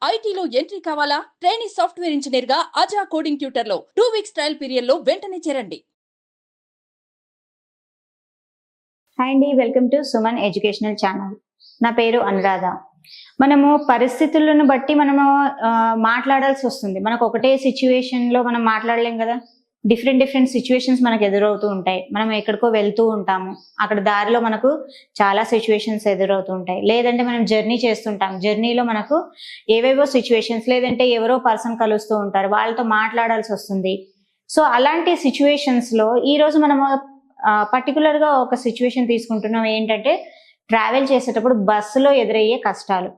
ఐటీలో ఎంట్రీ కావాలా? Trainee software engineer గా అజా కోడింగ్ ట్యూటర్ లో 2 వీక్స్ ట్రయల్ పీరియడ్ లో వెంటనే చేరండి. హాయ్ అండి, welcome to Suman educational channel. నా పేరు అనురాధ. మనము పరిస్థితులను బట్టి మనము మాట్లాడాల్సి వస్తుంది. మనకు ఒకటే సిచ్యువేషన్లో మనం మాట్లాడలేం కదా. డిఫరెంట్ సిచ్యువేషన్స్ మనకు ఎదురవుతూ ఉంటాయి. మనం ఎక్కడికో వెళ్తూ ఉంటాము, అక్కడ దారిలో మనకు చాలా సిచ్యువేషన్స్ ఎదురవుతూ ఉంటాయి. లేదంటే మనం జర్నీ చేస్తుంటాం, జర్నీలో మనకు ఏవేవో సిచ్యువేషన్స్, లేదంటే ఎవరో పర్సన్ కలుస్తూ ఉంటారు, వాళ్ళతో మాట్లాడాల్సి వస్తుంది. సో అలాంటి సిచ్యువేషన్స్లో ఈరోజు మనము పర్టికులర్గా ఒక సిచ్యువేషన్ తీసుకుంటున్నాం. ఏంటంటే ట్రావెల్ చేసేటప్పుడు బస్సులో ఎదురయ్యే కష్టాలు,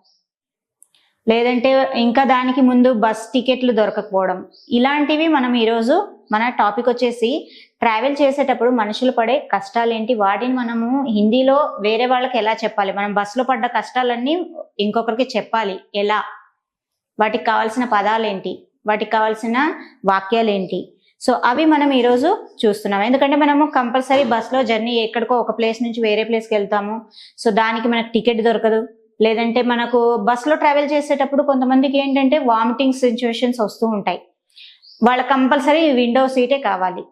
లేదంటే ఇంకా దానికి ముందు బస్ టికెట్లు దొరకకపోవడం, ఇలాంటివి మనం ఈరోజు మన టాపిక్ వచ్చేసి ట్రావెల్ చేసేటప్పుడు మనుషులు పడే కష్టాలు ఏంటి, వాటిని మనము హిందీలో వేరే వాళ్ళకి ఎలా చెప్పాలి, మనం బస్సులో పడ్డ కష్టాలన్నీ ఇంకొకరికి చెప్పాలి ఎలా, వాటికి కావాల్సిన పదాలు ఏంటి, వాటికి కావాల్సిన వాక్యాలు ఏంటి. సో అవి మనం ఈరోజు చూస్తున్నాం. ఎందుకంటే మనము కంపల్సరీ బస్లో జర్నీ ఎక్కడికో ఒక ప్లేస్ నుంచి వేరే ప్లేస్కి వెళ్తాము. సో దానికి మనకు టికెట్ దొరకదు. లేదంటే మనకు బస్సులో ట్రావెల్ చేసేటప్పుడు కొంతమందికి ఏంటంటే వామిటింగ్ సిచ్యువేషన్స్ వస్తూ ఉంటాయి. వాళ్ళకి కంపల్సరీ విండో సీటే కావాలి.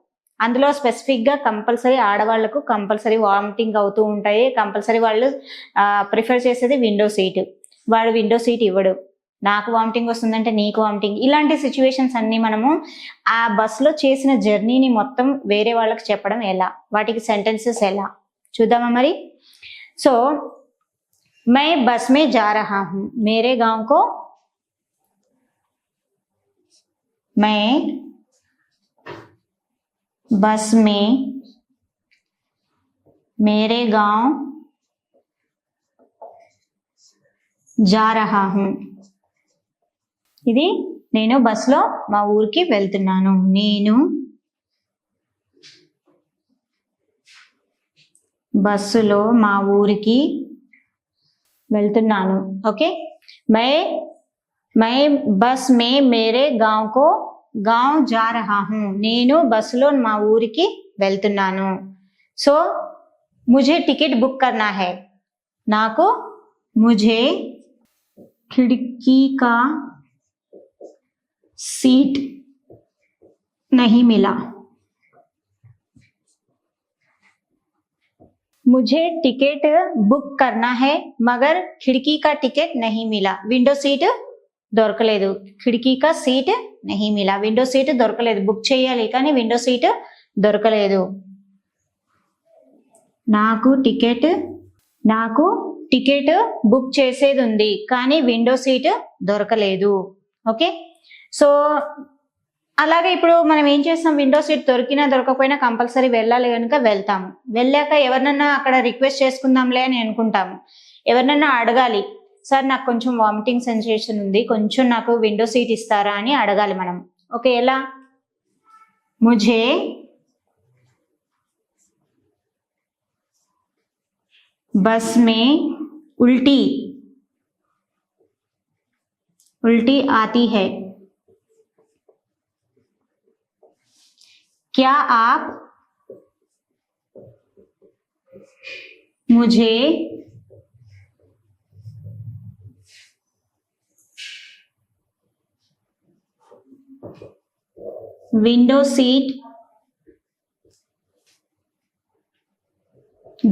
అందులో స్పెసిఫిక్గా కంపల్సరీ ఆడవాళ్లకు కంపల్సరీ వామిటింగ్ అవుతూ ఉంటాయి. కంపల్సరీ వాళ్ళు ప్రిఫర్ చేసేది విండో సీటు. వాడు విండో సీట్ ఇవ్వడు. నాకు వామిటింగ్ వస్తుందంటే నీకు వామిటింగ్. ఇలాంటి సిచ్యువేషన్స్ అన్ని మనము ఆ బస్సులో చేసిన జర్నీని మొత్తం వేరే వాళ్ళకి చెప్పడం ఎలా, వాటికి సెంటెన్సెస్ ఎలా చూద్దామా మరి. సో मैं बस में जा रहा हूं मेरे गांव को, मैं बस में मेरे गांव जा रहा हूं. ఇది నేను బస్సులో మా ఊరికి వెళ్తున్నాను. నేను బస్సులో మా ఊరికి వెళ్తున్నాను. ఓకే, मैं बस में मेरे गांव को गांव जा रहा हूं. నేను బస్సులో మా ఊరికి వెళ్తున్నాను. సో मुझे टिकट बुक करना है. నాకు मुझे खिड़की का सीट नहीं मिला. मुझे टिकट बुक करना है मगर खिड़की का टिकट नहीं मिला. विंडो सीट దొరకలేదు. ఖిడ్కీ కా సీట్ నహీ మిలా. విండో సీట్ దొరకలేదు. బుక్ చేయాలి కానీ విండో సీట్ దొరకలేదు. నాకు టికెట్ బుక్ చేసేది ఉంది కానీ విండో సీట్ దొరకలేదు. ఓకే, సో అలాగే ఇప్పుడు మనం ఏం చేస్తాం, విండో సీట్ దొరికినా దొరకకపోయినా కంపల్సరీ వెళ్ళాలి కనుక వెళ్తాము. వెళ్ళాక ఎవరినన్నా అక్కడ రిక్వెస్ట్ చేసుకుందాంలే అని అనుకుంటాము. ఎవరినన్నా అడగాలి, సార్ నాకు కొంచెం వామిటింగ్ సెన్సేషన్ ఉంది, కొంచెం నాకు విండో సీట్ ఇస్తారా అని అడగాలి మనం. ఓకే, ఎలా, ముझे बस में उल्टी आती है, क्या आप मुझे विंडो सीट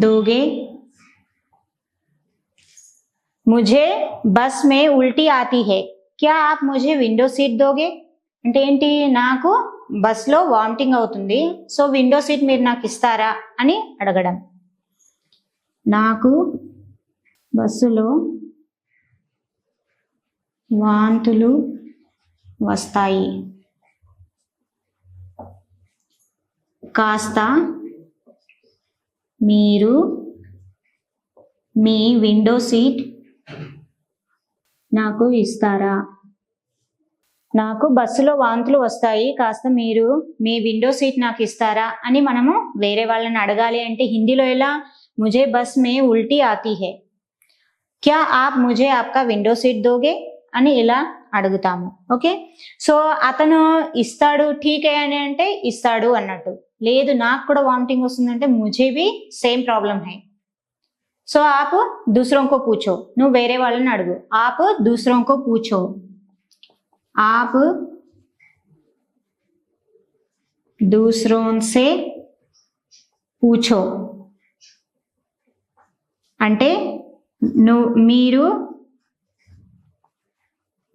दोगे? मुझे बस में उल्टी आती है, क्या आप मुझे विंडो सीट दोगे? అంటే ఏంటి, నాకు బస్లో వామిటింగ్ అవుతుంది, సో విండో సీట్ మీరు నాకు ఇస్తారా అని అడగడం. నాకు బస్సులో వాంతులు వస్తాయి, కాస్త మీరు మీ విండో సీట్ నాకు ఇస్తారా. నాకు బస్సులో వాంతులు వస్తాయి, కాస్త మీరు మీ విండో సీట్ నాకు ఇస్తారా అని మనము వేరే వాళ్ళని అడగాలి. అంటే హిందీలో ఎలా, ముझे బస్ మే ఉల్టీ ఆతీ హై, క్యా ఆప్ ముझे ఆప్కా విండో సీట్ దోగే అని ఇలా అడుగుతాము. ఓకే, సో అతను ఇస్తాడు ఠీక్ హై అని అంటే ఇస్తాడు అన్నట్టు. లేదు నాకు కూడా వామిటింగ్ వస్తుందంటే ముझे भी సేమ్ ప్రాబ్లం హై, సో आप दूसरों को पूछो, నువ్వు వేరే వాళ్ళని అడుగు. आप दूसरों को पूछो, आप दूसरों से पूछो అంటే మీరు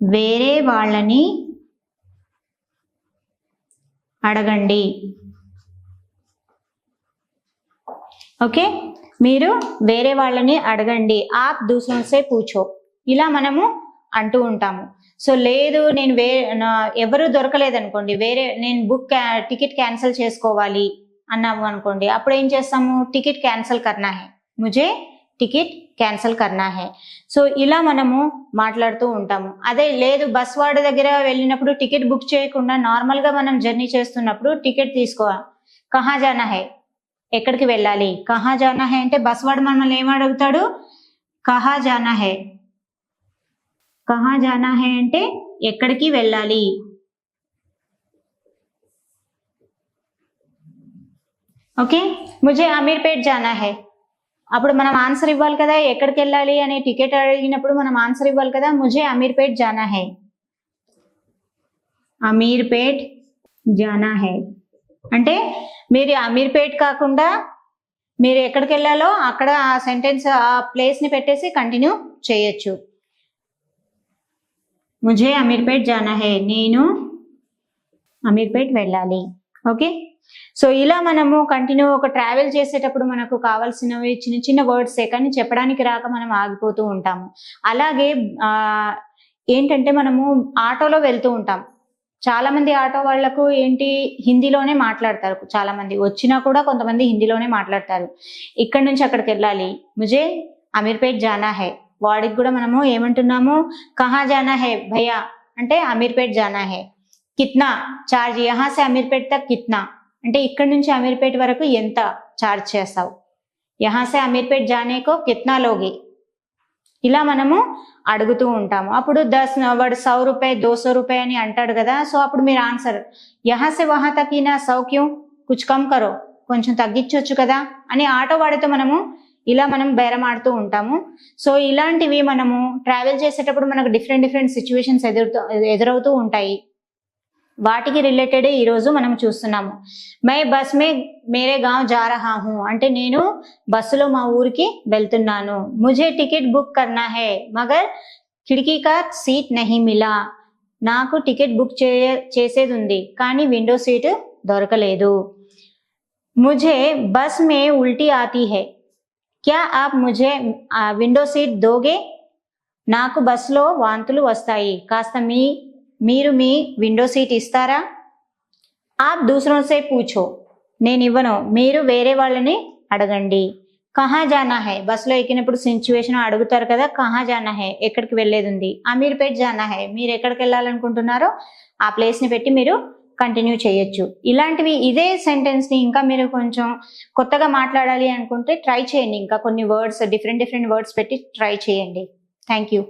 వేరే వాళ్ళని అడగండి. ఓకే, మీరు వేరే వాళ్ళని అడగండి. ఆప్ దూసరోं से पूछो ఇలా మనము అంటూ ఉంటాము. సో లేదు నేను ఎవరు దొరకలేదు అనుకోండి, వేరే నేను టికెట్ క్యాన్సిల్ చేసుకోవాలి అన్నాము అనుకోండి, అప్పుడు ఏం చేస్తాము? టికెట్ క్యాన్సిల్ కర్నా హై, ముజే టికెట్ క్యాన్సిల్ కర్నా హై. సో ఇలా మనము మాట్లాడుతూ ఉంటాము. అదే లేదు బస్ వాడి దగ్గర వెళ్ళినప్పుడు టికెట్ బుక్ చేయకుండా నార్మల్ గా మనం జర్నీ చేస్తున్నప్పుడు టికెట్ తీసుకోవాలి. కహా జానా హై, ఎక్కడికి వెళ్ళాలి? కహా జానా హై అంటే బస్ వాడు మనల్ని ఏం అడుగుతాడు? కహా జానా హై. కహా జానా హై అంటే ఎక్కడికి వెళ్ళాలి. ఓకే, ముజే అమీర్పేట్ జానా హై. అప్పుడు మనం ఆన్సర్ ఇవ్వాలి కదా, ఎక్కడికి వెళ్ళాలి అనే టికెట్ అడిగినప్పుడు మనం ఆన్సర్ ఇవ్వాలి కదా. ముజే అమీర్పేట్ జానా హై, అమీర్పేట్ జానా హై అంటే మీరు అమీర్పేట్ కాకుండా మీరు ఎక్కడికి వెళ్ళాలో అక్కడ ఆ సెంటెన్స్ ఆ ప్లేస్ ని పెట్టేసి కంటిన్యూ చేయొచ్చు. ముజే అమీర్పేట్ జానా హై, నేను అమీర్పేట్ వెళ్ళాలి. ఓకే, సో ఇలా మనము కంటిన్యూ ఒక ట్రావెల్ చేసేటప్పుడు మనకు కావాల్సినవి చిన్న చిన్న వర్డ్సే, కానీ చెప్పడానికి రాక మనం ఆగిపోతూ ఉంటాము. అలాగే ఏంటంటే మనము ఆటోలో వెళ్తూ ఉంటాం. చాలా మంది ఆటో వాళ్లకు ఏంటి హిందీలోనే మాట్లాడతారు. చాలా మంది వచ్చినా కూడా కొంతమంది హిందీలోనే మాట్లాడతారు. ఇక్కడి నుంచి అక్కడికి వెళ్ళాలి, ముజే అమీర్పేట్ జానా హై. వాడికి కూడా మనము ఏమంటున్నాము? కహా జానా హై భయ్యా అంటే అమీర్పేట్ జానా హై. కిత్నా చార్జ్, యహా సే అమీర్పేట్ తక్ కిత్నా అంటే ఇక్కడ నుంచి అమీర్పేట్ వరకు ఎంత చార్జ్ చేస్తావు? యహా సే అమీర్పేట్ జానే కో కిత్నా లోగే. ఇలా మనము అడుగుతూ ఉంటాము. అప్పుడు 10 వాడు 100 రూపాయ 200 రూపాయ అని అంటాడు కదా. సో అప్పుడు మీరు ఆన్సర్ యహా సే వహా తక్ నా 100 క్యూ, కుచ్ కమ్ కరో, కొంచెం తగ్గించవచ్చు కదా అని ఆటో వాడితో మనము ఇలా మనం బేరమాడుతూ ఉంటాము. సో ఇలాంటివి మనము ట్రావెల్ చేసేటప్పుడు మనకు డిఫరెంట్ సిచ్యువేషన్స్ ఎదురవుతూ ఉంటాయి. వాటికి రిలేటెడ్ ఈ రోజు మనం చూస్తున్నాము. మై బస్ మే మేరే గావ్ జా రహా హూ అంటే నేను బస్సులో మా ఊరికి వెళ్తున్నాను. ముజే టికెట్ బుక్ కర్నా హై మగర్ ఖిడ్కీ కా సీట్ నహీ మిలా. నాకు టికెట్ బుక్ చేసేది ఉంది కానీ విండో సీట్ దొరకలేదు. ముజే బస్ మే ఉల్టీ ఆతీ హై, క్యా ఆప్ ముజే విండో సీట్ దోగే. నాకు బస్సులో వాంతులు వస్తాయి, కాస్త మీరు మీ విండో సీట్ ఇస్తారా? ఆప్ దూసరోं से पूछो, నేను ఇవ్వను, మీరు వేరే వాళ్ళని అడగండి. కహా జానా హై, బస్సులో ఎక్కినప్పుడు సిచ్యువేషన్ అడుగుతారు కదా. కహా జానా హై ఎక్కడికి వెళ్ళేది ఉంది. అమీర్పేట్ జానా హై మీరు ఎక్కడికి వెళ్ళాలనుకుంటున్నారో ఆ ప్లేస్ ని పెట్టి మీరు కంటిన్యూ చేయొచ్చు. ఇలాంటివి ఇదే సెంటెన్స్ ని ఇంకా మీరు కొంచెం కొత్తగా మాట్లాడాలి అనుకుంటే ట్రై చేయండి. ఇంకా కొన్ని వర్డ్స్ డిఫరెంట్ వర్డ్స్ పెట్టి ట్రై చేయండి. Thank you.